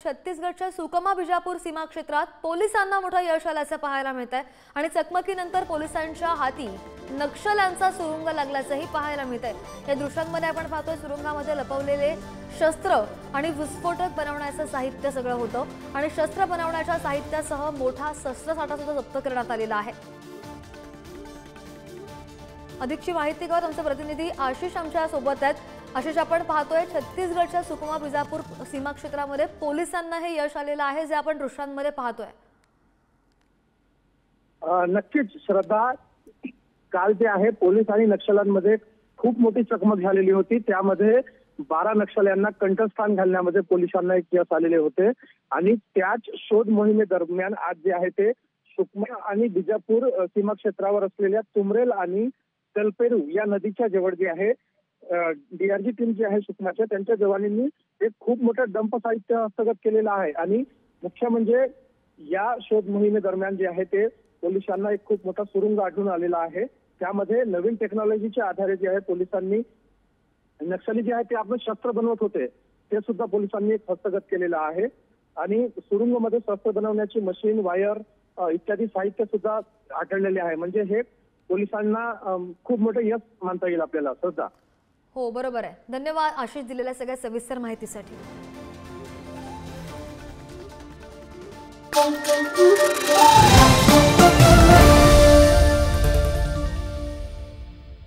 छत्तीसगडच्या सुकमा बिजापूर सीमा क्षेत्रात पोलिसांना मोठं यश आल्याचं पाहायला मिळतंय आणि चकमकीनंतर पोलिसांच्या हाती नक्षल्यांचा सुरुंग लागल्याचंही पाहायला मिळतंय। या दृश्यांमध्ये आपण पाहतोय सुरुंगामध्ये लपवलेले शस्त्र आणि विस्फोटक बनवण्याचं साहित्य सगळं होतं आणि शस्त्र बनवण्याच्या साहित्यासह मोठा शस्त्रसाठा सुद्धा जप्त करण्यात आलेला आहे। अधिकची माहिती घेऊन आमचे प्रतिनिधी आशिष आमच्या सोबत आहेत। आशिष, आपण पाहतोय छत्तीसगडच्या सुकमा बिजापूर सीमा क्षेत्रामध्ये पोलिसांना हे यश आलेलं आहे जे आपण दृश्यांमध्ये पाहतोय। नक्कीच श्रद्धा, काल जे आहे पोलीस आणि नक्षल्यांमध्ये खूप मोठी चकमक झालेली होती। त्यामध्ये 12 नक्षल्यांना कंठस्थान घालण्यामध्ये पोलिसांना एक यश आलेले होते आणि त्याच शोध मोहिमेदरम्यान आज जे आहे ते सुकमा आणि बिजापूर सीमा क्षेत्रावर असलेल्या तुमरेल आणि तलपेरू या नदीच्या जवळ जे आहे डीआरजी टीम जी आहे सुकमाच्या त्यांच्या जवानांनी एक खूप मोठं डंप साहित्य हस्तगत केलेलं आहे आणि मुख्य म्हणजे या शोध मोहिमेदरम्यान जे आहे ते पोलिसांना एक खूप मोठा सुरुंग आढळून आलेला आहे। त्यामध्ये नवीन टेक्नॉलॉजीच्या आधारे जे आहे पोलिसांनी नक्षली जे आहे ते आपण शस्त्र बनवत होते ते सुद्धा पोलिसांनी एक हस्तगत केलेलं आहे आणि सुरुंगमध्ये शस्त्र बनवण्याची मशीन, वायर इत्यादी साहित्य सुद्धा आढळलेले आहे। म्हणजे हे पोलिसांना खूप मोठं यश मानता येईल आपल्याला श्रद्धा। हो, बरोबर आहे। धन्यवाद आशिष दिलेल्या सगळ्या सविस्तर माहितीसाठी।